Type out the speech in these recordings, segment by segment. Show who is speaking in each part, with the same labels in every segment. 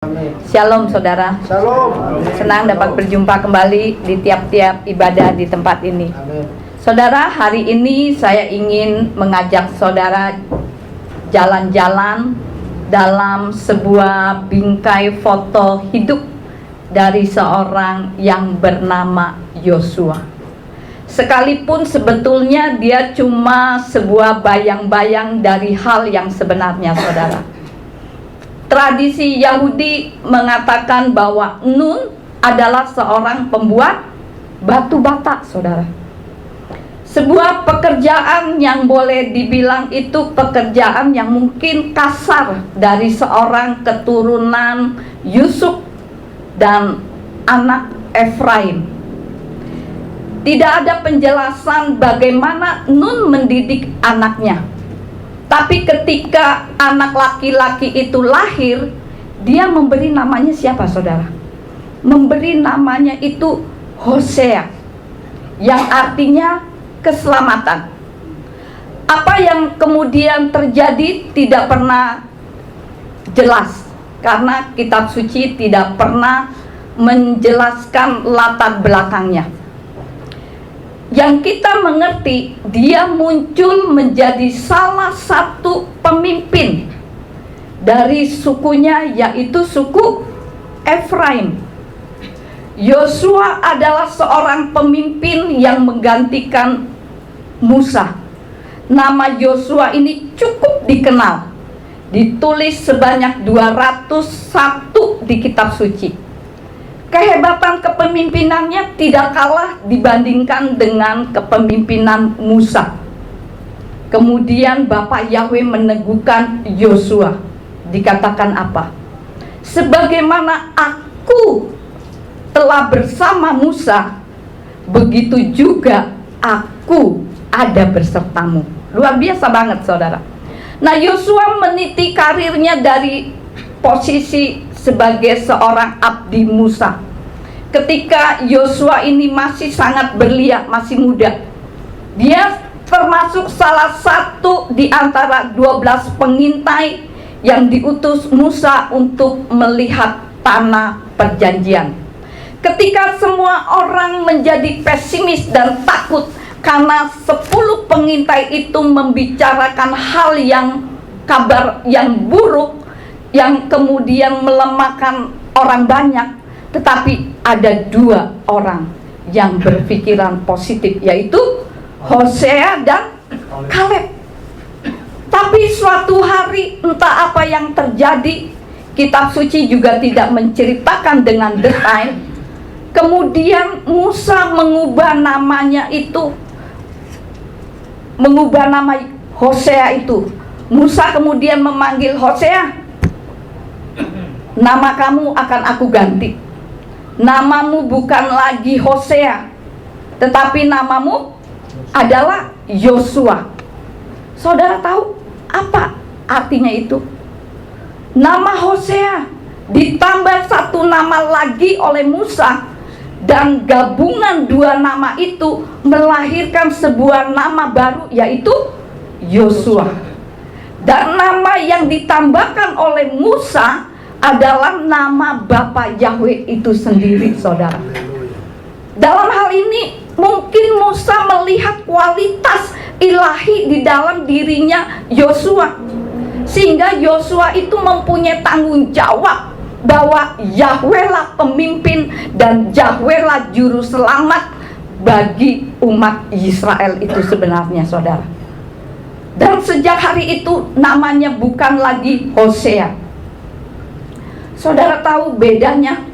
Speaker 1: Amin.
Speaker 2: Shalom saudara.
Speaker 1: Shalom.
Speaker 2: Senang dapat berjumpa kembali di tiap-tiap ibadah di tempat ini.
Speaker 1: Amin.
Speaker 2: Saudara, hari ini saya ingin mengajak saudara jalan-jalan dalam sebuah bingkai foto hidup dari seorang yang bernama Yosua. Sekalipun sebetulnya dia cuma sebuah bayang-bayang dari hal yang sebenarnya, saudara. Tradisi Yahudi mengatakan bahwa Nun adalah seorang pembuat batu bata, saudara. Sebuah pekerjaan yang boleh dibilang itu pekerjaan yang mungkin kasar dari seorang keturunan Yusuf dan anak Efraim. Tidak ada penjelasan bagaimana Nun mendidik anaknya. Tapi ketika anak laki-laki itu lahir, dia memberi namanya siapa, saudara? Memberi namanya itu Hosea, yang artinya keselamatan. Apa yang kemudian terjadi tidak pernah jelas, karena kitab suci tidak pernah menjelaskan latar belakangnya. Yang kita mengerti, dia muncul menjadi salah satu pemimpin dari sukunya, yaitu suku Efraim. Yosua adalah seorang pemimpin yang menggantikan Musa. Nama Yosua ini cukup dikenal, ditulis sebanyak 201 di kitab suci. Kehebatan kepemimpinannya tidak kalah dibandingkan dengan kepemimpinan Musa. Kemudian Bapak Yahweh meneguhkan Yosua. Dikatakan apa? Sebagaimana aku telah bersama Musa, begitu juga aku ada bersertamu. Luar biasa banget, saudara. Nah, Yosua meniti karirnya dari posisi sebagai seorang abdi Musa. Ketika Yosua ini masih sangat belia, masih muda, dia termasuk salah satu di antara 12 pengintai yang diutus Musa untuk melihat tanah perjanjian. Ketika semua orang menjadi pesimis dan takut karena 10 pengintai itu membicarakan hal yang kabar yang buruk, yang kemudian melemahkan orang banyak, tetapi ada 2 orang yang berpikiran positif, yaitu Hosea dan Kaleb. Tapi suatu hari entah apa yang terjadi, kitab suci juga tidak menceritakan dengan detail. Kemudian Musa mengubah namanya itu, mengubah nama Hosea itu. Musa kemudian memanggil Hosea, nama kamu akan aku ganti. Namamu bukan lagi Hosea, tetapi namamu adalah Yosua. Saudara tahu apa artinya itu? Nama Hosea ditambah 1 nama lagi oleh Musa, dan gabungan 2 nama itu melahirkan sebuah nama baru, yaitu Yosua. Dan nama yang ditambahkan oleh Musa adalah nama Bapa Yahweh itu sendiri, saudara. Dalam hal ini mungkin Musa melihat kualitas ilahi di dalam dirinya Yosua, sehingga Yosua itu mempunyai tanggung jawab bahwa Yahweh lah pemimpin dan Yahweh lah juru selamat bagi umat Israel itu sebenarnya, saudara. Dan sejak hari itu namanya bukan lagi Hosea. Saudara tahu bedanya?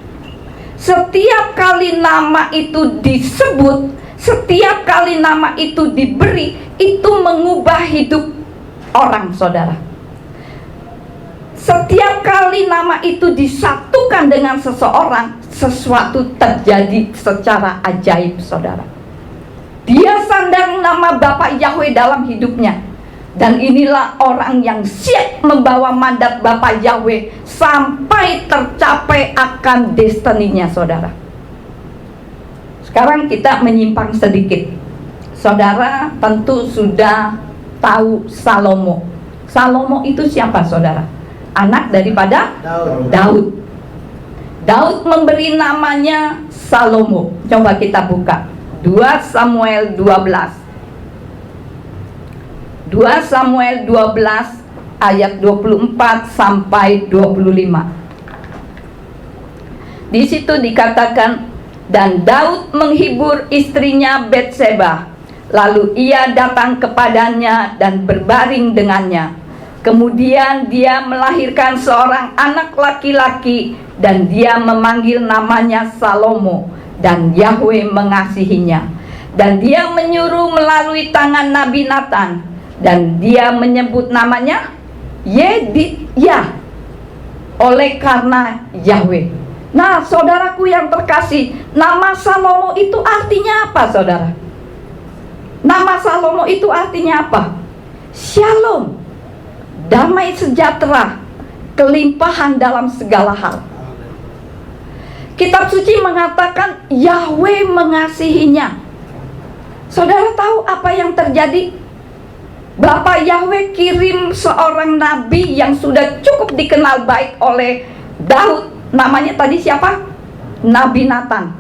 Speaker 2: Setiap kali nama itu disebut, setiap kali nama itu diberi, itu mengubah hidup orang, saudara. Setiap kali nama itu disatukan dengan seseorang, sesuatu terjadi secara ajaib, saudara. Dia sandang nama Bapak Yahweh dalam hidupnya. Dan inilah orang yang siap membawa mandat Bapak Yahweh sampai tercapai akan destininya, saudara. Sekarang kita menyimpang sedikit. Saudara tentu sudah tahu Salomo. Salomo itu siapa, saudara? Anak daripada Daud. Daud memberi namanya Salomo. Coba kita buka 2 Samuel 12. 2 Samuel 12 ayat 24 sampai 25. Di situ dikatakan, dan Daud menghibur istrinya Betseba, lalu ia datang kepadanya dan berbaring dengannya. Kemudian dia melahirkan seorang anak laki-laki, dan dia memanggil namanya Salomo, dan Yahweh mengasihinya. Dan dia menyuruh melalui tangan Nabi Natan, dan dia menyebut namanya Yedidya, oleh karena Yahweh. Nah, saudaraku yang terkasih, nama Salomo itu artinya apa, saudara? Nama Salomo itu artinya apa? Shalom, damai sejahtera, kelimpahan dalam segala hal. Kitab suci mengatakan Yahweh mengasihinya. Saudara tahu apa yang terjadi? Bapak Yahweh kirim seorang nabi yang sudah cukup dikenal baik oleh Daud. Namanya tadi siapa? Nabi Natan.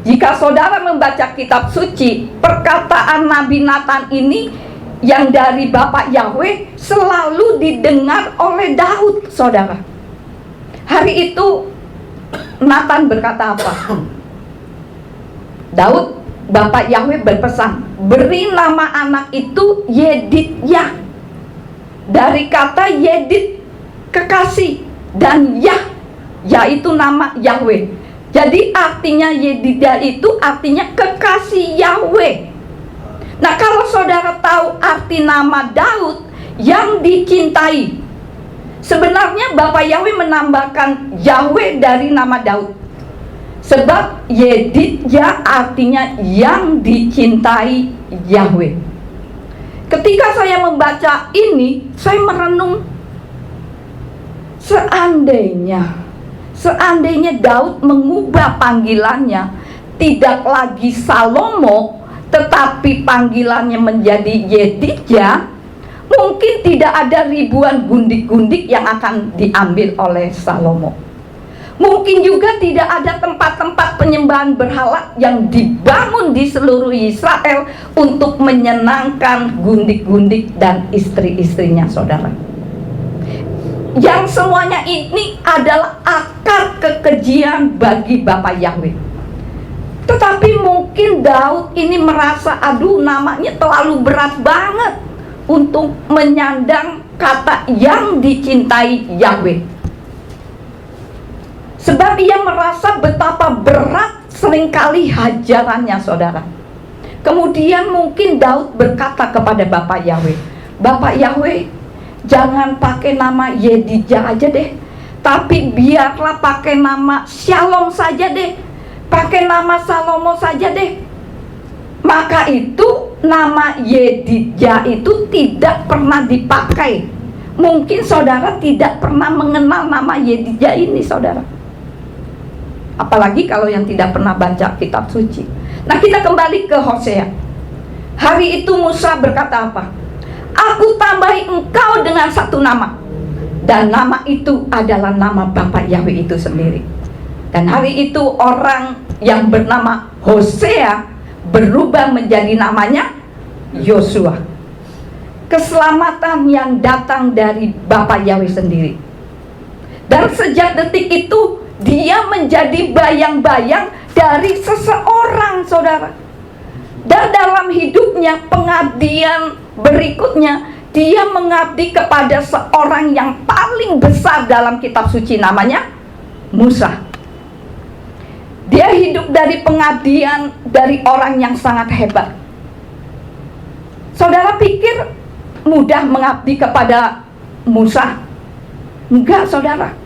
Speaker 2: Jika saudara membaca kitab suci, perkataan Nabi Natan ini yang dari Bapak Yahweh selalu didengar oleh Daud, saudara. Hari itu Natan berkata apa? Daud, Bapak Yahweh berpesan, beri nama anak itu Yedidya. Dari kata Yedid, kekasih, dan Yah, yaitu nama Yahweh. Jadi artinya Yedidya itu artinya kekasih Yahweh. Nah, kalau saudara tahu arti nama Daud yang dicintai, sebenarnya Bapak Yahweh menambahkan Yahweh dari nama Daud. Sebab Yedidya artinya yang dicintai Yahweh. Ketika saya membaca ini, saya merenung, seandainya Daud mengubah panggilannya, tidak lagi Salomo, tetapi panggilannya menjadi Yedidya, mungkin tidak ada ribuan gundik-gundik yang akan diambil oleh Salomo. Mungkin juga tidak ada tempat-tempat penyembahan berhala yang dibangun di seluruh Israel untuk menyenangkan gundik-gundik dan istri-istrinya, saudara. Yang semuanya ini adalah akar kekejian bagi Bapak Yahweh. Tetapi mungkin Daud ini merasa, aduh, namanya terlalu berat banget untuk menyandang kata yang dicintai Yahweh. Sebab ia merasa betapa berat seringkali hajarannya, saudara. Kemudian mungkin Daud berkata kepada Bapak Yahweh, Bapak Yahweh, jangan pakai nama Yedidya aja deh, tapi biarlah pakai nama Shalom saja deh, pakai nama Salomo saja deh. Maka itu nama Yedidya itu tidak pernah dipakai. Mungkin saudara tidak pernah mengenal nama Yedidya ini, saudara. Apalagi kalau yang tidak pernah baca kitab suci. Nah, kita kembali ke Hosea. Hari itu Musa berkata apa? Aku tambahi engkau dengan satu nama, dan nama itu adalah nama Bapak Yahweh itu sendiri. Dan hari itu orang yang bernama Hosea berubah menjadi namanya Yosua. Keselamatan yang datang dari Bapak Yahweh sendiri. Dan sejak detik itu dia menjadi bayang-bayang dari seseorang, saudara. Dan dalam hidupnya, pengabdian berikutnya, dia mengabdi kepada seorang yang paling besar dalam kitab suci, namanya Musa. Dia hidup dari pengabdian dari orang yang sangat hebat. Saudara pikir mudah mengabdi kepada Musa? Enggak, saudara.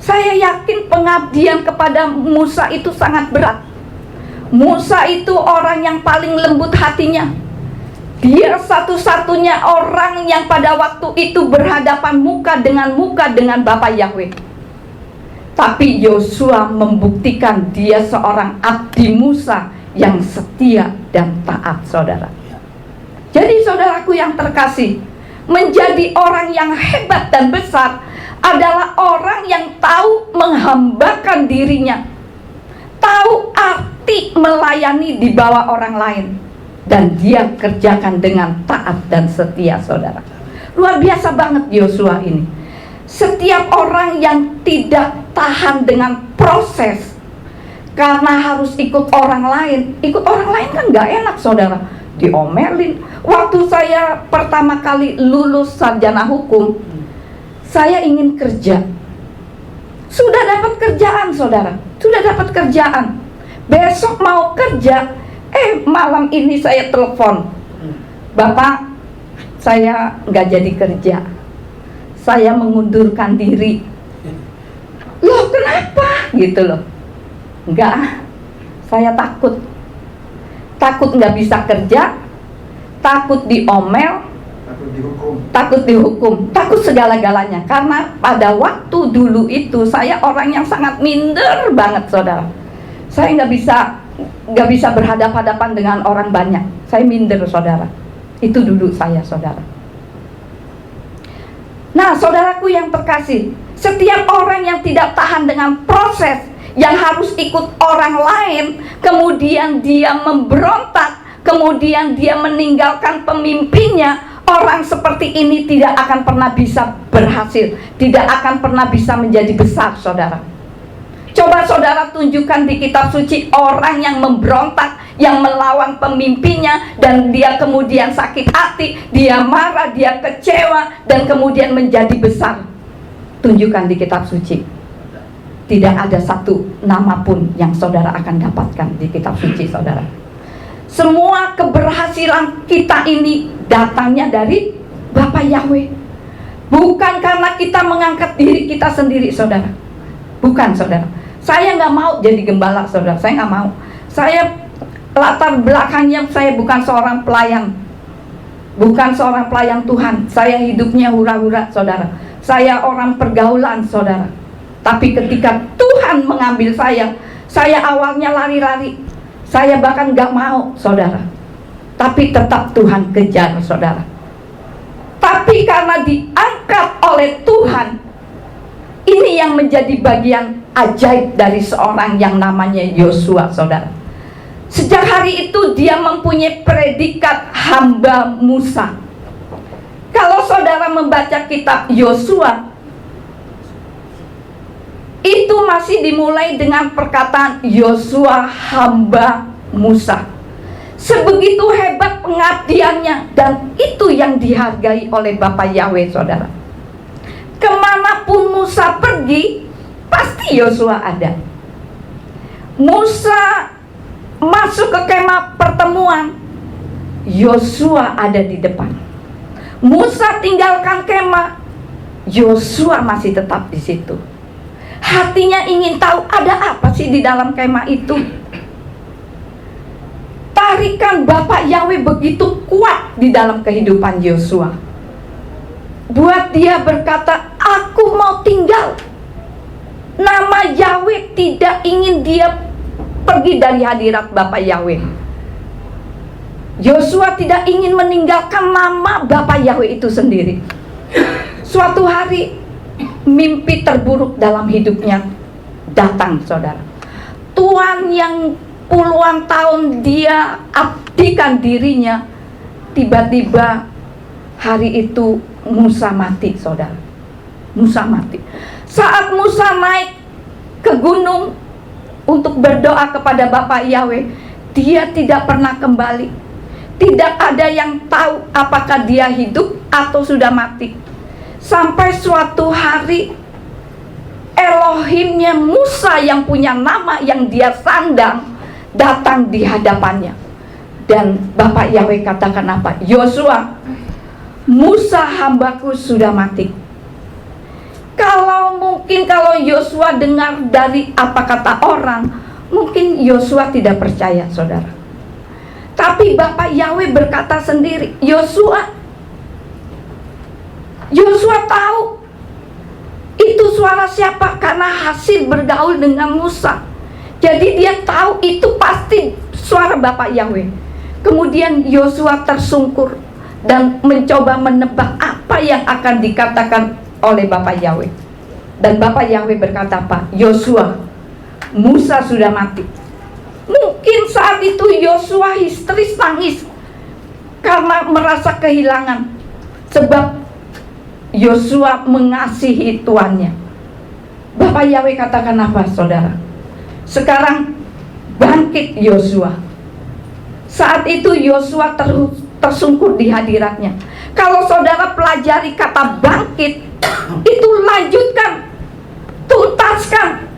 Speaker 2: Saya yakin pengabdian kepada Musa itu sangat berat. Musa itu orang yang paling lembut hatinya. Dia satu-satunya orang yang pada waktu itu berhadapan muka dengan Bapak Yahweh. Tapi Yosua membuktikan dia seorang abdi Musa yang setia dan taat, saudara. Jadi saudaraku yang terkasih, menjadi orang yang hebat dan besar adalah orang yang tahu menghambakan dirinya, tahu arti melayani di bawah orang lain, dan dia kerjakan dengan taat dan setia, saudara. Luar biasa banget Yosua ini. Setiap orang yang tidak tahan dengan proses karena harus ikut orang lain kan gak enak, saudara. Diomelin. Waktu saya pertama kali lulus sarjana hukum, saya ingin kerja. Sudah dapat kerjaan, saudara. Sudah dapat kerjaan. Besok mau kerja, malam ini saya telepon, Bapak, saya nggak jadi kerja, saya mengundurkan diri. Loh, kenapa? Gitu loh. Enggak, saya takut nggak bisa kerja, takut diomel, takut dihukum, takut segala-galanya. Karena pada waktu dulu itu saya orang yang sangat minder banget, saudara. Saya nggak bisa berhadapan-hadapan dengan orang banyak. Saya minder, saudara. Itu dulu saya, saudara. Nah, saudaraku yang terkasih, setiap orang yang tidak tahan dengan proses, yang harus ikut orang lain, kemudian dia memberontak, kemudian dia meninggalkan pemimpinnya, orang seperti ini tidak akan pernah bisa berhasil, tidak akan pernah bisa menjadi besar, saudara. Coba saudara tunjukkan di kitab suci orang yang memberontak, yang melawan pemimpinnya, dan dia kemudian sakit hati, dia marah, dia kecewa, dan kemudian menjadi besar. Tunjukkan di kitab suci. Tidak ada satu nama pun yang saudara akan dapatkan di kitab suci, saudara. Semua keberhasilan kita ini datangnya dari Bapa Yahweh. Bukan karena kita mengangkat diri kita sendiri, saudara. Bukan, saudara. Saya nggak mau jadi gembala, saudara. Saya nggak mau. Saya latar belakangnya saya bukan seorang pelayan, bukan seorang pelayan Tuhan. Saya hidupnya hura-hura, saudara. Saya orang pergaulan, saudara. Tapi ketika Tuhan mengambil saya awalnya lari-lari. Saya bahkan gak mau, saudara. Tapi tetap Tuhan kejar, saudara. Tapi karena diangkat oleh Tuhan, ini yang menjadi bagian ajaib dari seorang yang namanya Yosua, saudara. Sejak hari itu dia mempunyai predikat hamba Musa. Kalau saudara membaca kitab Yosua, itu masih dimulai dengan perkataan Yosua hamba Musa. Sebegitu hebat pengabdiannya, dan itu yang dihargai oleh Bapa Yahweh, saudara. Kemanapun Musa pergi, pasti Yosua ada. Musa masuk ke kemah pertemuan, Yosua ada di depan. Musa tinggalkan kemah, Yosua masih tetap di situ. Hatinya ingin tahu ada apa sih di dalam kemah itu. Tarikan Bapak Yahweh begitu kuat di dalam kehidupan Yosua. Buat dia berkata, aku mau tinggal. Nama Yahweh tidak ingin dia pergi dari hadirat Bapak Yahweh. Yosua tidak ingin meninggalkan nama Bapak Yahweh itu sendiri. Suatu hari mimpi terburuk dalam hidupnya datang, saudara. Tuhan yang puluhan tahun dia abdikan dirinya, tiba-tiba hari itu Musa mati, saudara. Musa mati. Saat Musa naik ke gunung untuk berdoa kepada Bapa Yahweh, dia tidak pernah kembali. Tidak ada yang tahu apakah dia hidup atau sudah mati. Sampai suatu hari Elohimnya Musa yang punya nama yang dia sandang datang di hadapannya. Dan Bapak Yahweh katakan apa? Yosua, Musa hambaku sudah mati. Kalau Yosua dengar dari apa kata orang, mungkin Yosua tidak percaya, saudara. Tapi Bapak Yahweh berkata sendiri, Yosua tahu itu suara siapa, karena hasil bergaul dengan Musa. Jadi dia tahu itu pasti suara Bapak Yahweh. Kemudian Yosua tersungkur dan mencoba menebak apa yang akan dikatakan oleh Bapak Yahweh. Dan Bapak Yahweh berkata apa? Yosua, Musa sudah mati. Mungkin saat itu Yosua histeris nangis karena merasa kehilangan, sebab Yosua mengasihi tuannya. Bapak Yahweh katakan apa, saudara? Sekarang bangkit Yosua. Saat itu Yosua tersungkur di hadiratnya. Kalau saudara pelajari kata bangkit, itu lanjutkan, tuntaskan.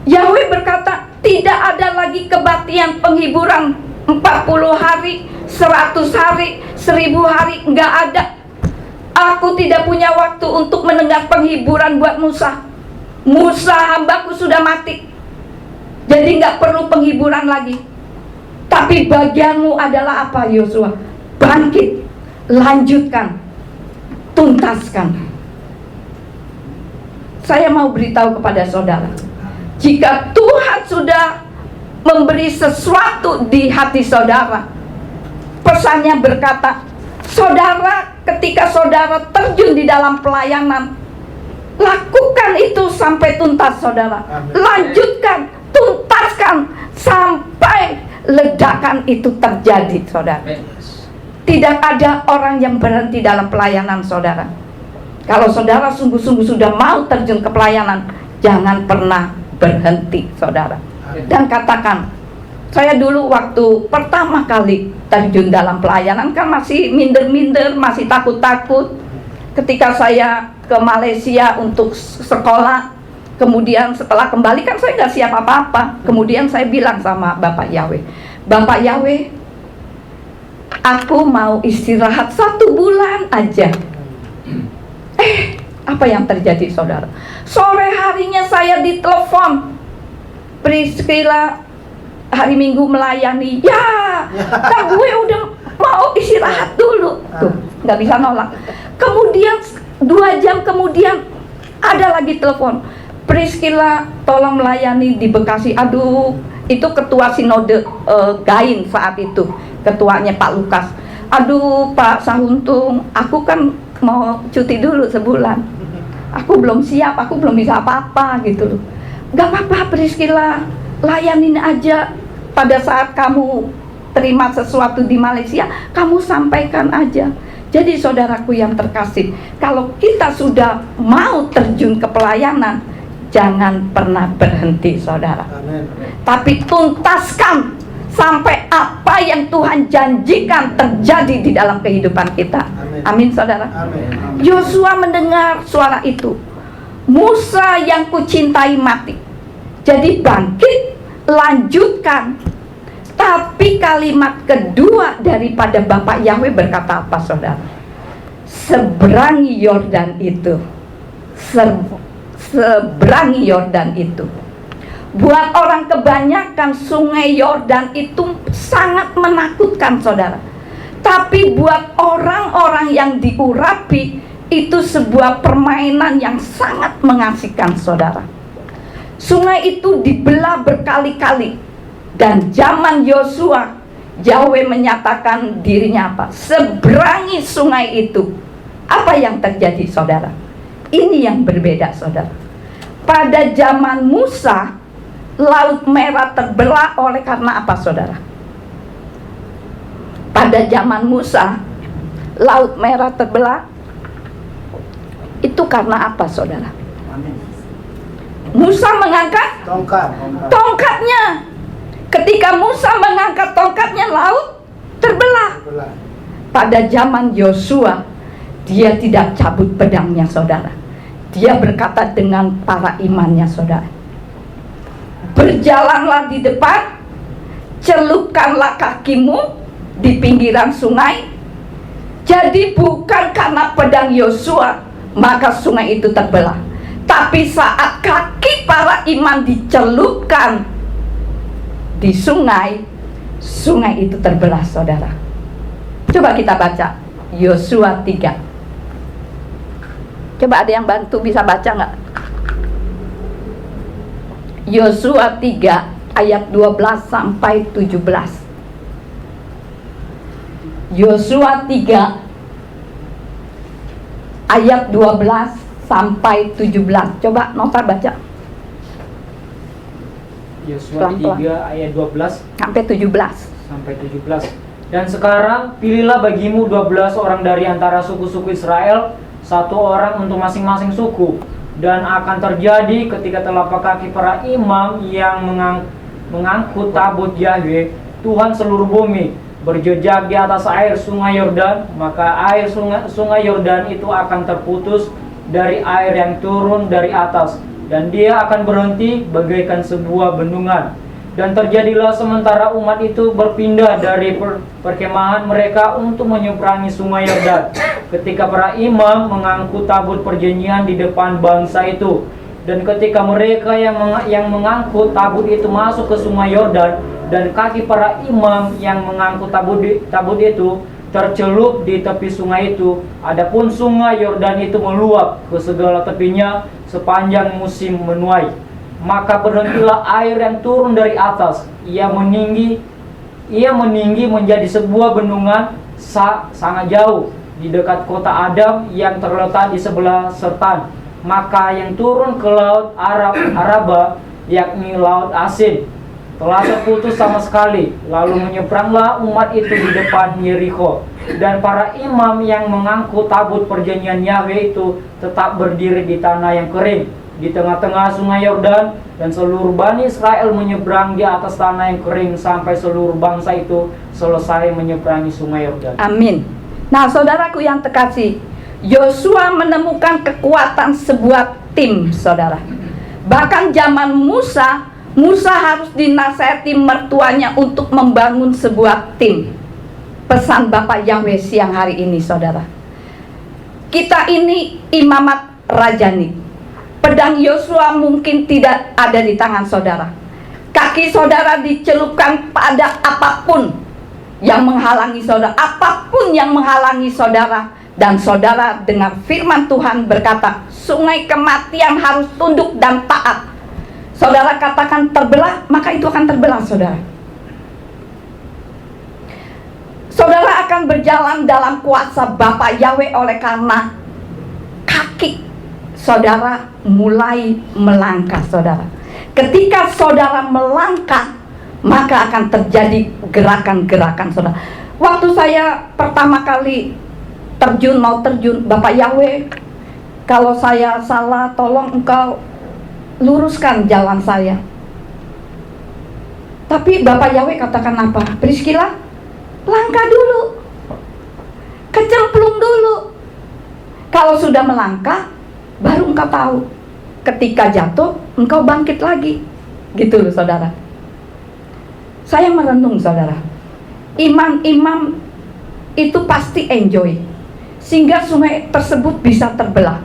Speaker 2: Yahweh berkata, tidak ada lagi kebaktian penghiburan 40 hari, 100 hari, 1000 hari, enggak ada. Aku tidak punya waktu untuk mendengar penghiburan buat Musa. Musa hambaku sudah mati, jadi enggak perlu penghiburan lagi. Tapi bagianmu adalah apa, Yosua? Bangkit, lanjutkan, tuntaskan. Saya mau beritahu kepada saudara, jika Tuhan sudah memberi sesuatu di hati saudara, pesannya berkata, saudara, ketika saudara terjun di dalam pelayanan, lakukan itu sampai tuntas, saudara. Lanjutkan, tuntaskan sampai ledakan itu terjadi, saudara. Tidak ada orang yang berhenti dalam pelayanan, saudara. Kalau saudara sungguh-sungguh sudah mau terjun ke pelayanan, jangan pernah berhenti, saudara. Dan katakan, saya dulu waktu pertama kali terjun dalam pelayanan kan masih minder-minder, masih takut-takut. Ketika saya ke Malaysia untuk sekolah, kemudian setelah kembali kan saya nggak siap apa-apa. Kemudian saya bilang sama Bapak Yahweh, Bapak Yahweh, aku mau istirahat 1 bulan aja. Apa yang terjadi, saudara? Sore harinya saya ditelepon, Priscilla hari Minggu melayani. Ya, kan gue udah mau istirahat dulu. Tuh, nggak bisa nolak. Kemudian 2 jam kemudian ada lagi telepon, Priscilla tolong melayani di Bekasi. Aduh, itu ketua sinode Gain saat itu, ketuanya Pak Lukas. Aduh Pak Sahuntung, aku kan mau cuti dulu sebulan, aku belum siap, aku belum bisa apa-apa gitu loh. Gak apa-apa Priscilla, layanin aja. Pada saat kamu terima sesuatu di Malaysia, kamu sampaikan aja. Jadi saudaraku yang terkasih, kalau kita sudah mau terjun ke pelayanan, jangan pernah berhenti, saudara. Amen. Tapi tuntaskan sampai apa yang Tuhan janjikan terjadi di dalam kehidupan kita. Amin, amin, saudara. Amin. Yosua mendengar suara itu, Musa yang kucintai mati. Jadi bangkit, lanjutkan. Tapi kalimat kedua daripada Bapak Yahweh berkata apa, saudara? Seberangi Yordan itu, seberangi Yordan itu. Buat orang kebanyakan sungai Yordan itu sangat menakutkan, saudara. Tapi buat orang-orang yang diurapi, itu sebuah permainan yang sangat mengasihkan, saudara. Sungai itu dibelah berkali-kali. Dan zaman Yosua, Yahweh menyatakan dirinya apa? Seberangi sungai itu. Apa yang terjadi, saudara? Ini yang berbeda, saudara. Pada zaman Musa, Laut Merah terbelah oleh karena apa, saudara? Pada zaman Musa, Laut Merah terbelah itu karena apa, saudara? Musa mengangkat tongkatnya. Ketika Musa mengangkat tongkatnya, laut terbelah. Pada zaman Yosua, dia tidak cabut pedangnya, saudara. Dia berkata dengan para imannya, saudara, berjalanlah di depan, celupkanlah kakimu di pinggiran sungai. Jadi bukan karena pedang Yosua maka sungai itu terbelah, tapi saat kaki para iman dicelupkan di sungai, sungai itu terbelah, saudara. Coba kita baca Yosua 3. Coba ada yang bantu bisa baca nggak? Yosua 3 ayat 12 sampai 17. Yosua 3 ayat 12 sampai 17. Coba Nota baca.
Speaker 1: Yosua 3 ayat 12
Speaker 2: sampai 17.
Speaker 1: sampai 17. Dan sekarang pilihlah bagimu 12 orang dari antara suku-suku Israel, 1 orang untuk masing-masing suku. Dan akan terjadi ketika telapak kaki para imam yang mengangkut tabut Yahweh Tuhan seluruh bumi berjejak di atas air sungai Yordan, maka air sungai Yordan itu akan terputus dari air yang turun dari atas, dan dia akan berhenti bagaikan sebuah bendungan. Dan terjadilah sementara umat itu berpindah dari perkemahan mereka untuk menyeberangi sungai Yordan, ketika para imam mengangkut tabut perjanjian di depan bangsa itu. Dan ketika mereka yang mengangkut tabut itu masuk ke sungai Yordan, dan kaki para imam yang mengangkut tabut itu tercelup di tepi sungai itu, adapun sungai Yordan itu meluap ke segala tepinya sepanjang musim menuai. Maka berhentilah air yang turun dari atas. Ia meninggi menjadi sebuah bendungan sangat jauh di dekat kota Adam yang terletak di sebelah Sertan. Maka yang turun ke laut Araba, yakni laut asin, telah terputus sama sekali. Lalu menyeberanglah umat itu di depan Yeriko. Dan para imam yang mengangkut tabut perjanjian Yahweh itu tetap berdiri di tanah yang kering di tengah-tengah sungai Yordan, dan seluruh Bani Israel menyeberang di atas tanah yang kering sampai seluruh bangsa itu selesai menyeberangi sungai Yordan. Amin.
Speaker 2: Nah, saudaraku yang terkasih, Yosua menemukan kekuatan sebuah tim, saudara. Bahkan zaman Musa harus dinasihati mertuanya untuk membangun sebuah tim. Pesan Bapak Yahweh siang hari ini, saudara. Kita ini imamat rajani. Pedang Yosua mungkin tidak ada di tangan saudara. Kaki saudara dicelupkan pada apapun yang menghalangi saudara, apapun yang menghalangi saudara, dan saudara dengar firman Tuhan berkata, sungai kematian harus tunduk dan taat. Saudara katakan terbelah, maka itu akan terbelah, saudara. Saudara akan berjalan dalam kuasa Bapa Yahweh oleh karena kaki saudara mulai melangkah, saudara. Ketika saudara melangkah, maka akan terjadi gerakan-gerakan, saudara. Waktu saya pertama kali mau terjun, Bapak Yahweh, kalau saya salah, tolong engkau luruskan jalan saya. Tapi Bapak Yahweh katakan apa? Priscilla, langkah dulu, kecemplung dulu. Kalau sudah melangkah, baru engkau tahu. Ketika jatuh, engkau bangkit lagi. Gitu loh, saudara. Saya merenung, saudara. Imam-imam itu pasti enjoy, sehingga sungai tersebut bisa terbelah.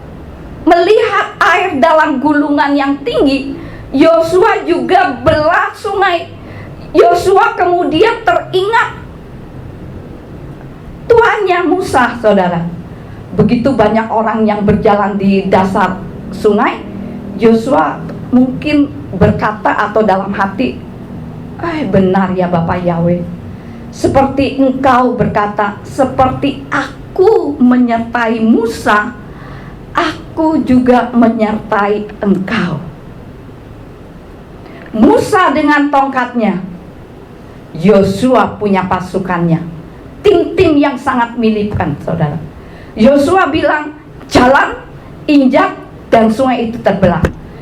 Speaker 2: Melihat air dalam gulungan yang tinggi, Yosua juga belah sungai. Yosua kemudian teringat tuannya Musa, saudara. Begitu banyak orang yang berjalan di dasar sungai, Yosua mungkin berkata atau dalam hati, benar ya Bapak Yahweh, seperti engkau berkata, seperti aku menyertai Musa, aku juga menyertai engkau. Musa dengan tongkatnya, Yosua punya pasukannya, tim-tim yang sangat militan, saudara. Yosua bilang, jalan, injak, dan sungai itu terbelah,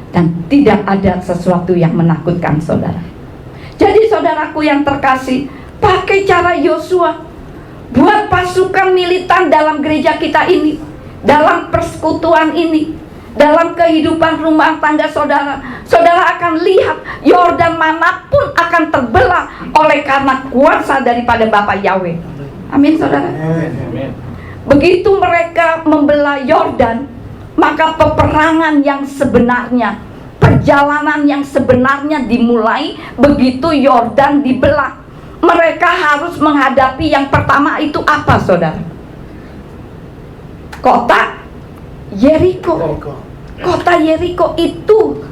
Speaker 2: dan tidak ada sesuatu yang menakutkan, saudara. Jadi saudaraku yang terkasih, pakai cara Yosua, buat pasukan militan dalam gereja kita ini, dalam persekutuan ini, dalam kehidupan rumah tangga saudara. Saudara akan lihat Yordan manapun akan terbelah oleh karena kuasa daripada Bapa Yahweh. Amin, saudara. Amin. Begitu mereka membelah Yordan, maka peperangan yang sebenarnya, perjalanan yang sebenarnya dimulai begitu Yordan dibelah. Mereka harus menghadapi yang pertama itu apa, saudara? Kota Yeriko. Kota Yeriko itu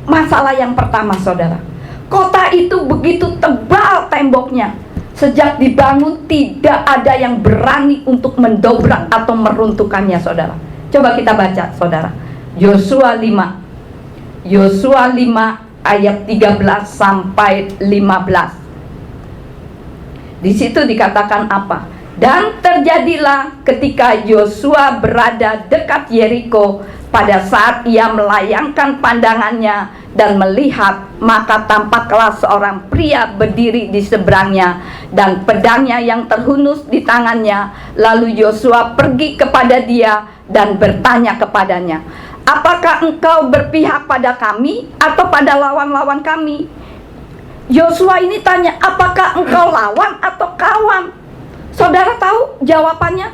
Speaker 2: masalah yang pertama, saudara. Kota itu begitu tebal temboknya. Sejak dibangun tidak ada yang berani untuk mendobrak atau meruntuhkannya, saudara. Coba kita baca, saudara. Yosua 5. Yosua 5 ayat 13 sampai 15. Di situ dikatakan apa? Dan terjadilah ketika Yosua berada dekat Yeriko, pada saat ia melayangkan pandangannya dan melihat, maka tampaklah seorang pria berdiri di seberangnya dan pedangnya yang terhunus di tangannya. Lalu Yosua pergi kepada dia dan bertanya kepadanya, apakah engkau berpihak pada kami atau pada lawan-lawan kami? Yosua ini tanya, apakah engkau lawan atau kawan? Saudara tahu jawabannya?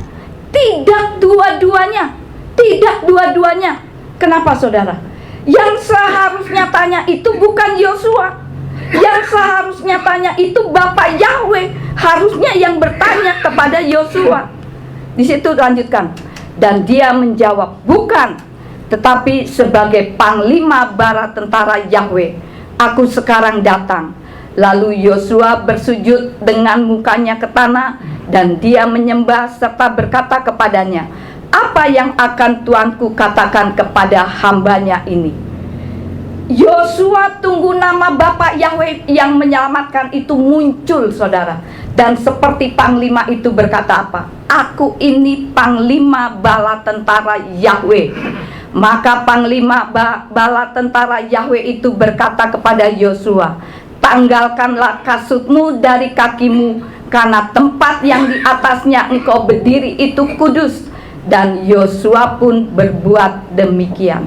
Speaker 2: Tidak dua-duanya. Tidak dua-duanya. Kenapa saudara? Yang seharusnya tanya itu bukan Yosua. Yang seharusnya tanya itu Bapak Yahweh. Harusnya yang bertanya kepada Yosua. Di situ lanjutkan. Dan dia menjawab, bukan, tetapi sebagai panglima bala tentara Yahweh, aku sekarang datang. Lalu Yosua bersujud dengan mukanya ke tanah, dan dia menyembah serta berkata kepadanya, apa yang akan tuanku katakan kepada hambanya ini? Yosua tunggu nama Bapak Yahweh yang menyelamatkan itu muncul, saudara. Dan seperti panglima itu berkata apa? Aku ini panglima bala tentara Yahweh. Maka panglima bala tentara Yahweh itu berkata kepada Yosua, tanggalkanlah kasutmu dari kakimu, karena tempat yang di atasnya engkau berdiri itu kudus. Dan Yosua pun berbuat demikian.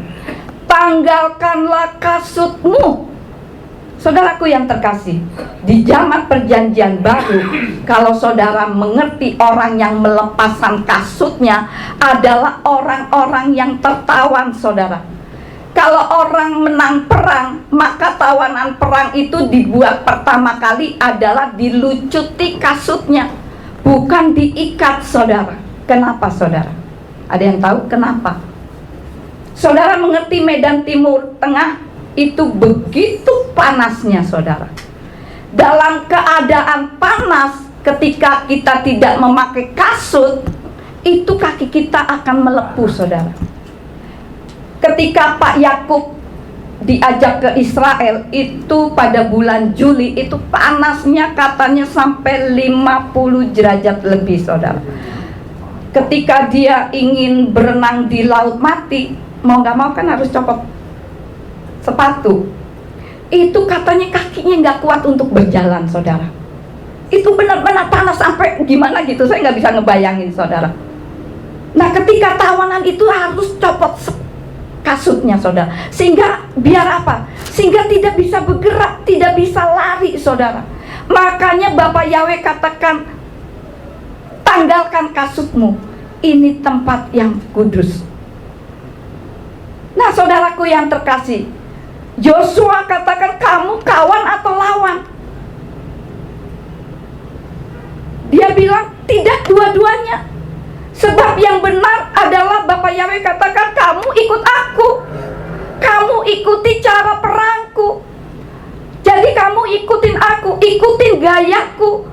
Speaker 2: Tanggalkanlah kasutmu. Saudaraku yang terkasih, di zaman perjanjian baru, kalau saudara mengerti, orang yang melepaskan kasutnya adalah orang-orang yang tertawan, saudara. Kalau orang menang perang, maka tawanan perang itu dibuat pertama kali adalah dilucuti kasutnya, bukan diikat, saudara. Kenapa, saudara? Ada yang tahu kenapa? Saudara mengerti medan Timur Tengah itu begitu panasnya, saudara. Dalam keadaan panas, ketika kita tidak memakai kasut, itu kaki kita akan melepuh, saudara. Ketika Pak Yakub diajak ke Israel, itu pada bulan Juli, itu panasnya katanya sampai 50 derajat lebih, saudara. Ketika dia ingin berenang di laut mati, mau gak mau kan harus copot sepatu. Itu katanya kakinya gak kuat untuk berjalan, saudara. Itu benar-benar panas sampai gimana gitu, saya gak bisa ngebayangin, saudara. Nah, ketika tawanan itu harus copot kasutnya, saudara. Sehingga biar apa? Sehingga tidak bisa bergerak, tidak bisa lari, saudara. Makanya Bapak Yahweh katakan, tanggalkan kasutmu, ini tempat yang kudus. Nah, saudaraku yang terkasih, Yosua katakan, kamu kawan atau lawan? Dia bilang, tidak dua-duanya. Sebab yang benar adalah Bapak Yahweh katakan, kamu ikut aku, kamu ikuti cara perangku. Jadi kamu ikutin aku, ikutin gayaku,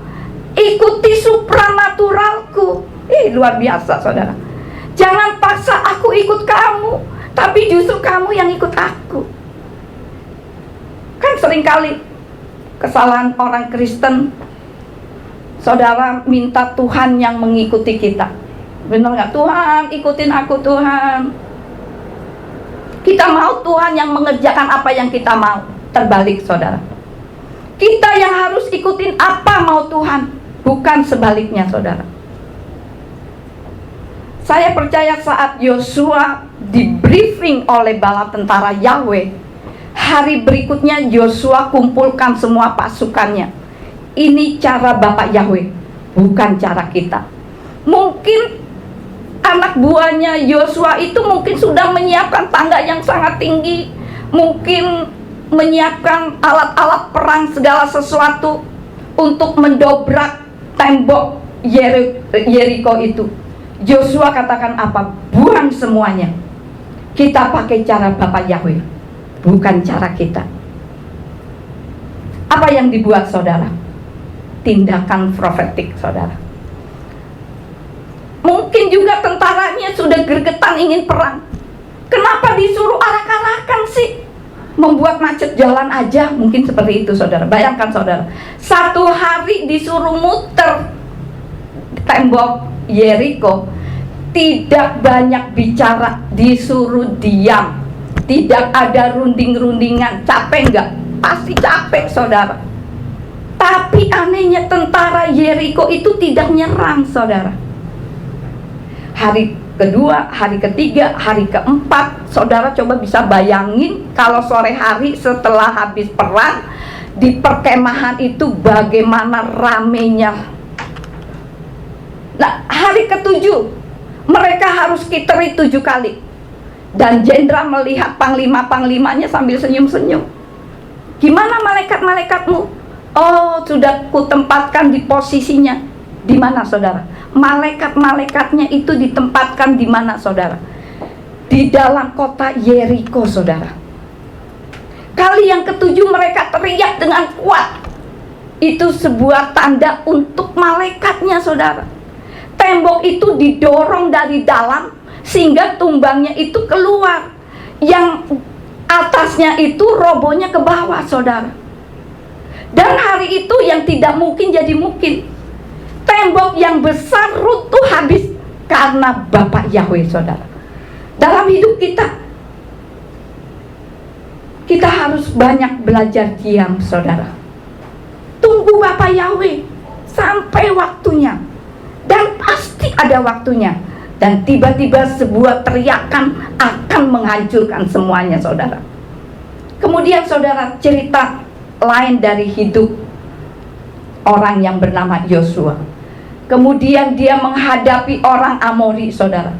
Speaker 2: ikuti supranaturalku. Luar biasa, saudara. Jangan paksa aku ikut kamu, tapi justru kamu yang ikut aku. Kan seringkali kesalahan orang Kristen, saudara, minta Tuhan yang mengikuti kita. Benar nggak? Tuhan, ikutin aku, Tuhan. Kita mau Tuhan yang mengerjakan apa yang kita mau. Terbalik, saudara. Kita yang harus ikutin apa mau Tuhan, bukan sebaliknya, saudara. Saya percaya saat Yosua di briefing oleh bala tentara Yahweh, hari berikutnya Yosua kumpulkan semua pasukannya. Ini cara Bapak Yahweh, bukan cara kita. Mungkin anak buahnya Yosua itu mungkin sudah menyiapkan tangga yang sangat tinggi, mungkin menyiapkan alat-alat perang segala sesuatu untuk mendobrak tembok Yeriko itu. Yosua katakan apa? Buang semuanya. Kita pakai cara Bapak Yahweh, bukan cara kita. Apa yang dibuat, saudara? Tindakan profetik, saudara. Mungkin juga tentaranya sudah gregetan ingin perang. Kenapa disuruh arak-arakan sih? Membuat macet jalan aja, mungkin seperti itu saudara. Bayangkan saudara, satu hari disuruh muter tembok Yeriko, tidak banyak bicara, disuruh diam, tidak ada runding-rundingan. Capek nggak? Pasti capek saudara. Tapi anehnya tentara Yeriko itu tidak nyerang saudara. Hari kedua, hari ketiga, hari keempat, saudara coba bisa bayangin kalau sore hari setelah habis perang di perkemahan itu bagaimana ramenya. Nah, hari ketujuh mereka harus kiteri 7 kali, dan jenderal melihat panglima-panglimanya sambil senyum-senyum. Gimana malaikat-malaikatmu? Oh, sudah kutempatkan di posisinya. Di mana saudara? Malaikat-malaikatnya itu ditempatkan di mana saudara? Di dalam kota Yeriko saudara. Kali yang ketujuh mereka teriak dengan kuat. Itu sebuah tanda untuk malaikatnya saudara. Tembok itu didorong dari dalam sehingga tumbangnya itu keluar. Yang atasnya itu robohnya ke bawah saudara. Dan hari itu yang tidak mungkin jadi mungkin. Tembok yang besar runtuh habis karena Bapak Yahweh saudara. Dalam hidup kita harus banyak belajar diam saudara. Tunggu Bapak Yahweh sampai waktunya, dan pasti ada waktunya. Dan tiba-tiba sebuah teriakan akan menghancurkan semuanya saudara. Kemudian saudara, cerita lain dari hidup orang yang bernama Yosua. Kemudian dia menghadapi orang Amori saudara.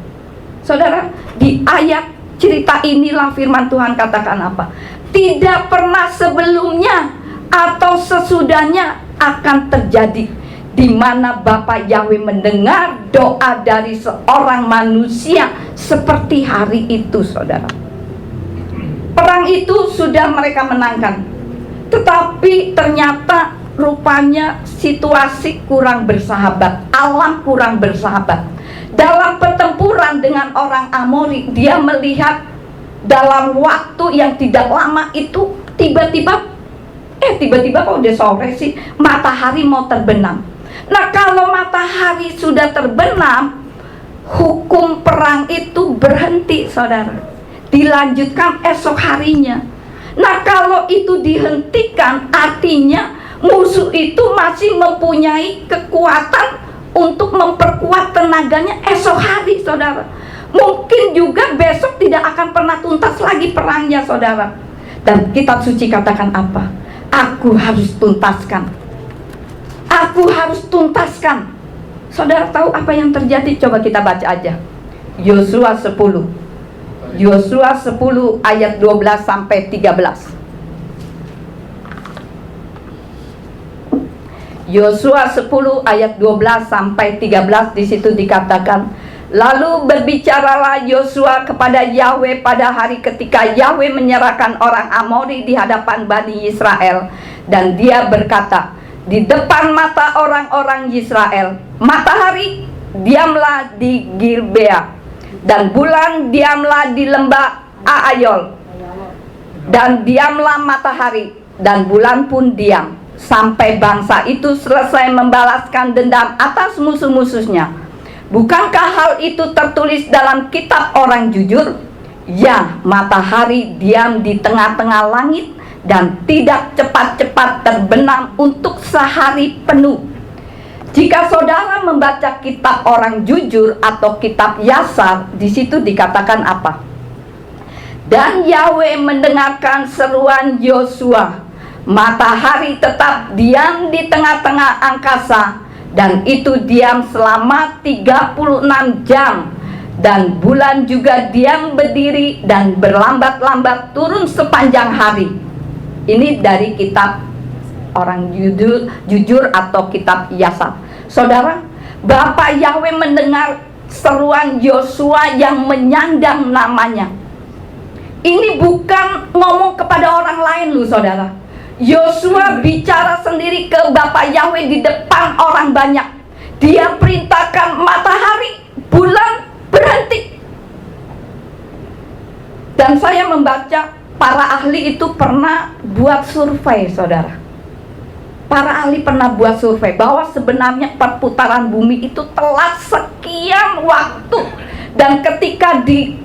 Speaker 2: Saudara, di ayat cerita inilah firman Tuhan katakan apa? Tidak pernah sebelumnya atau sesudahnya akan terjadi di mana Bapak Yahweh mendengar doa dari seorang manusia seperti hari itu saudara. Perang itu sudah mereka menangkan, tetapi ternyata rupanya situasi kurang bersahabat, alam kurang bersahabat. Dalam pertempuran dengan orang Amori, dia melihat dalam waktu yang tidak lama itu tiba-tiba kok udah sore sih, matahari mau terbenam. Nah, kalau matahari sudah terbenam, hukum perang itu berhenti saudara, dilanjutkan esok harinya. Nah, kalau itu dihentikan, artinya musuh itu masih mempunyai kekuatan untuk memperkuat tenaganya esok hari saudara. Mungkin juga besok tidak akan pernah tuntas lagi perangnya saudara. Dan kitab suci katakan apa? Aku harus tuntaskan. Aku harus tuntaskan. Saudara tahu apa yang terjadi? Coba kita baca aja Yosua 10. Yosua 10 ayat 12 sampai 13. Yosua 10 ayat 12 sampai 13, di situ dikatakan, lalu berbicaralah Yosua kepada Yahweh pada hari ketika Yahweh menyerahkan orang Amori di hadapan Bani Israel, dan dia berkata di depan mata orang-orang Israel, matahari diamlah di Gilbea, dan bulan diamlah di lembah Aayol, dan diamlah matahari dan bulan pun diam, sampai bangsa itu selesai membalaskan dendam atas musuh-musuhnya. Bukankah hal itu tertulis dalam kitab orang jujur? Ya, matahari diam di tengah-tengah langit dan tidak cepat-cepat terbenam untuk sehari penuh. Jika saudara membaca kitab orang jujur atau kitab Yasar, di situ dikatakan apa? Dan Yahweh mendengarkan seruan Yosua. Matahari tetap diam di tengah-tengah angkasa, dan itu diam selama 36 jam. Dan bulan juga diam berdiri dan berlambat-lambat turun sepanjang hari. Ini dari kitab orang jujur atau kitab Yasar. Saudara, Bapak Yahweh mendengar seruan Yosua yang menyandang namanya. Ini bukan ngomong kepada orang lain loh saudara. Yosua bicara sendiri ke Bapak Yahweh di depan orang banyak. Dia perintahkan matahari, bulan berhenti. Dan saya membaca para ahli itu pernah buat survei, saudara. Para ahli pernah buat survei bahwa sebenarnya perputaran bumi itu telah sekian waktu, dan ketika di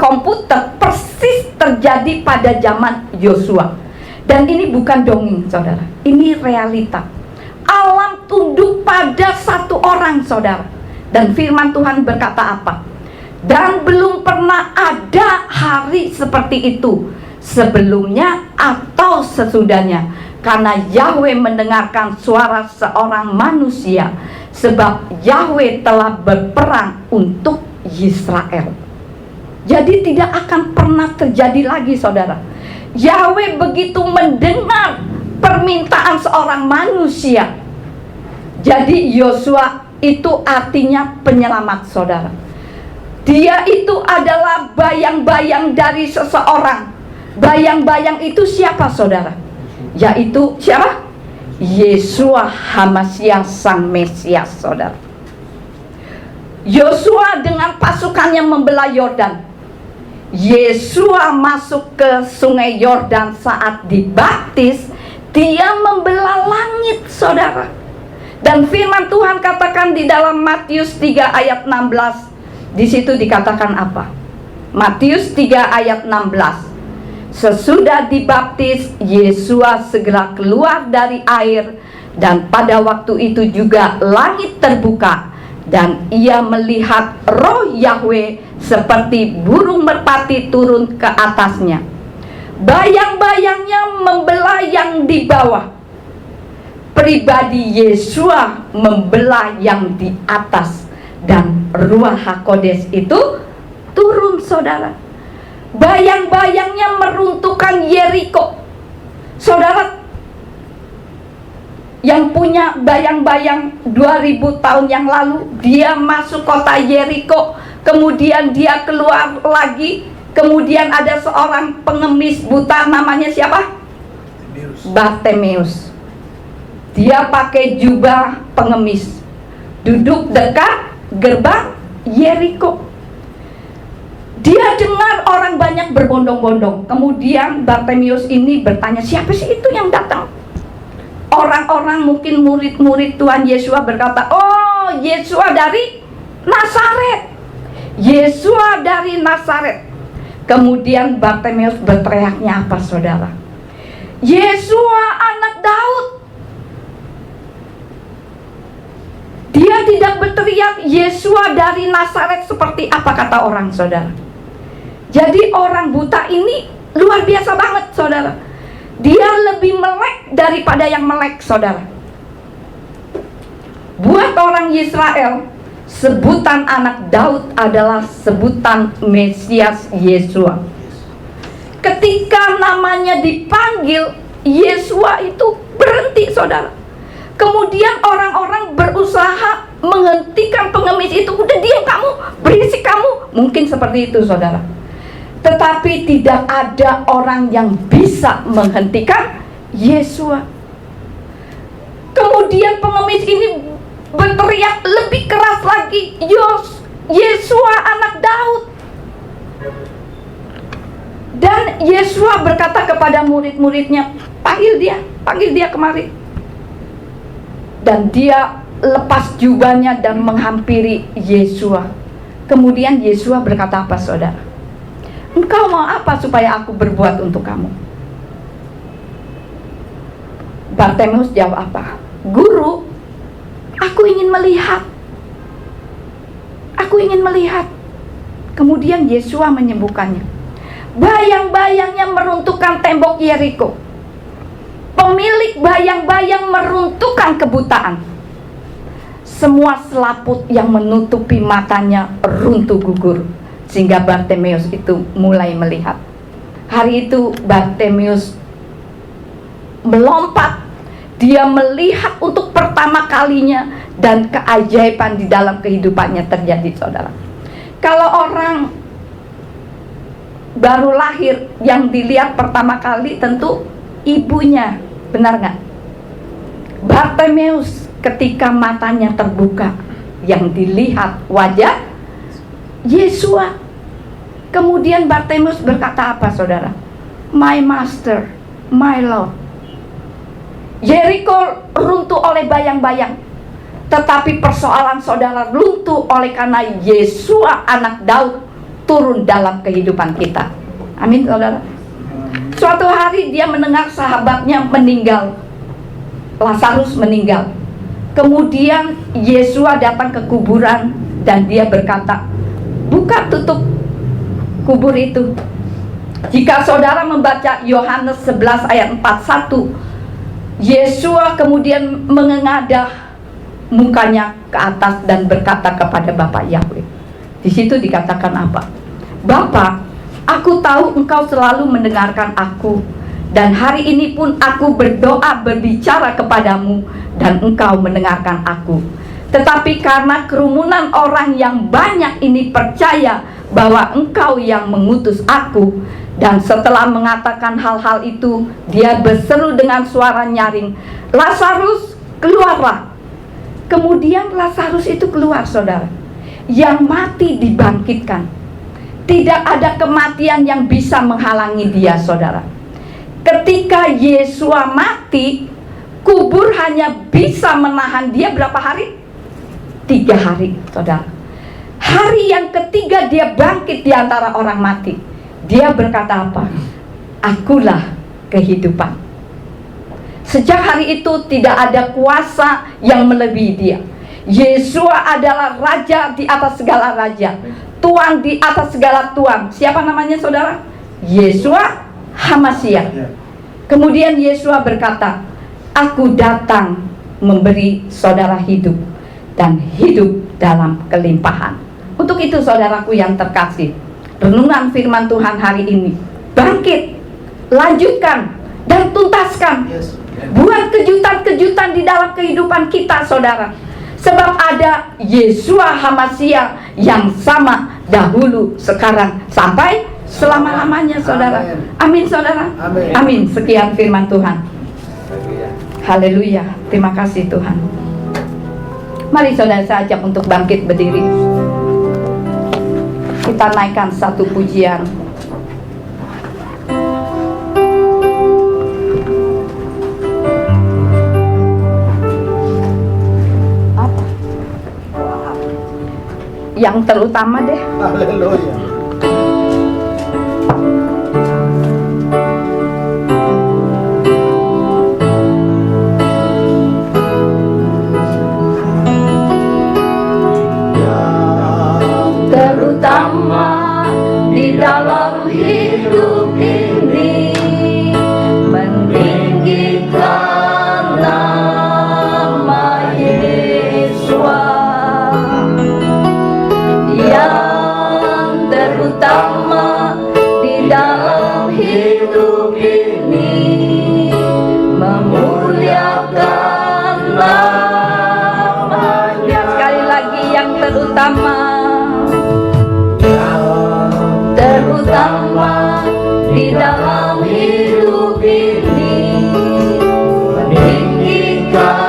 Speaker 2: komputer persis terjadi pada zaman Yosua. Dan ini bukan dongeng, saudara, ini realita. Alam tunduk pada satu orang, saudara. Dan firman Tuhan berkata apa? Dan belum pernah ada hari seperti itu sebelumnya atau sesudahnya, karena Yahweh mendengarkan suara seorang manusia, sebab Yahweh telah berperang untuk Israel. Jadi tidak akan pernah terjadi lagi, saudara. Yahweh begitu mendengar permintaan seorang manusia. Jadi Yosua itu artinya penyelamat, saudara. Dia itu adalah bayang-bayang dari seseorang. Bayang-bayang itu siapa, saudara? Yaitu siapa? Yesua HaMashiach, Sang Mesias, saudara. Yosua dengan pasukannya membelah Yordan. Yesua masuk ke sungai Yordan saat dibaptis. Dia membelah langit, saudara. Dan firman Tuhan katakan di dalam Matius 3 ayat 16. Di situ dikatakan apa? Matius 3 ayat 16. Sesudah dibaptis, Yesua segera keluar dari air, dan pada waktu itu juga langit terbuka, dan ia melihat roh Yahweh seperti burung merpati turun ke atasnya. Bayang-bayangnya membelah yang di bawah. Pribadi Yesua membelah yang di atas, dan Ruach HaKodes itu turun, saudara. Bayang-bayangnya meruntuhkan Yeriko. Saudara yang punya bayang-bayang 2000 tahun yang lalu, dia masuk kota Yeriko, kemudian dia keluar lagi, kemudian ada seorang pengemis buta, namanya siapa? Bartimeus. Dia pakai jubah pengemis, duduk dekat gerbang Yeriko. Dia dengar orang banyak berbondong-bondong. Kemudian Bartimeus ini bertanya, siapa sih itu yang datang? Orang-orang mungkin murid-murid Tuhan Yesua berkata, oh, Yesua dari Nazaret. Yesua dari Nazaret. Kemudian Bartimeus berteriaknya apa, saudara? Yesua anak Daud. Dia tidak berteriak Yesua dari Nazaret seperti apa kata orang, saudara. Jadi orang buta ini luar biasa banget, saudara. Dia lebih melek daripada yang melek, saudara. Buat orang Israel, sebutan anak Daud adalah sebutan Mesias Yesua. Ketika namanya dipanggil, Yesua itu berhenti, saudara. Kemudian orang-orang berusaha menghentikan pengemis itu. Udah diam kamu, berisik kamu. Mungkin seperti itu, saudara. Tetapi tidak ada orang yang bisa menghentikan Yesua. Kemudian pengemis ini berteriak lebih keras lagi, Yesua anak Daud. Dan Yesua berkata kepada murid-muridnya, panggil dia kemari. Dan dia lepas jubahnya dan menghampiri Yesua. Kemudian Yesua berkata apa, saudara? Engkau mau apa supaya aku berbuat untuk kamu? Bartimeus jawab apa? Guru, aku ingin melihat. Aku ingin melihat. Kemudian Yesua menyembuhkannya. Bayang-bayangnya meruntuhkan tembok Yeriko. Pemilik bayang-bayang meruntuhkan kebutaan. Semua selaput yang menutupi matanya runtuh gugur, sehingga Bartimeus itu mulai melihat. Hari itu Bartimeus melompat. Dia melihat untuk pertama kalinya, dan keajaiban di dalam kehidupannya terjadi, saudara. Kalau orang baru lahir, yang dilihat pertama kali tentu ibunya, benar nggak? Bartimeus ketika matanya terbuka, yang dilihat wajah Yesua. Kemudian Bartimeus berkata apa, saudara? My master, my lord. Yeriko runtuh oleh bayang-bayang, tetapi persoalan saudara runtuh oleh karena Yesua anak Daud turun dalam kehidupan kita. Amin, saudara. Suatu hari dia mendengar sahabatnya meninggal, Lazarus meninggal. Kemudian Yesua datang ke kuburan dan dia berkata, buka tutup kubur itu. Jika saudara membaca Yohanes 11 ayat 41, Yesua kemudian menengadah mukanya ke atas dan berkata kepada Bapa Yahweh. Di situ dikatakan apa? Bapa, aku tahu engkau selalu mendengarkan aku, dan hari ini pun aku berdoa berbicara kepadamu dan engkau mendengarkan aku. Tetapi karena kerumunan orang yang banyak ini percaya bahwa engkau yang mengutus aku, dan setelah mengatakan hal-hal itu, dia berseru dengan suara nyaring, Lazarus, keluarlah. Kemudian Lazarus itu keluar, saudara. Yang mati dibangkitkan. Tidak ada kematian yang bisa menghalangi dia, saudara. Ketika Yesua mati, kubur hanya bisa menahan dia berapa hari? 3 hari, saudara. Hari yang ketiga dia bangkit di antara orang mati. Dia berkata apa? Akulah kehidupan. Sejak hari itu tidak ada kuasa yang melebihi dia. Yesua adalah raja di atas segala raja, tuan di atas segala tuan. Siapa namanya, saudara? Yesua HaMashiach. Kemudian Yesua berkata, aku datang memberi saudara hidup, dan hidup dalam kelimpahan. Untuk itu, saudaraku yang terkasih, renungan firman Tuhan hari ini, bangkit, lanjutkan, dan tuntaskan. Buat kejutan-kejutan di dalam kehidupan kita, saudara. Sebab ada Yesua HaMashiach yang sama dahulu, sekarang, sampai selama-lamanya, saudara. Amin, saudara. Amin. Sekian firman Tuhan. Haleluya. Terima kasih, Tuhan. Mari saudara, saya ajak untuk bangkit berdiri. Kita naikkan satu pujian. Apa? Yang terutama deh.
Speaker 3: Haleluya.
Speaker 2: Terutama di dalam hidup ini, meninggikan nama Yesua. Yang terutama di dalam hidup ini, memuliakan namanya. Sekali lagi, yang terutama di dalam hidup ini, meninggikan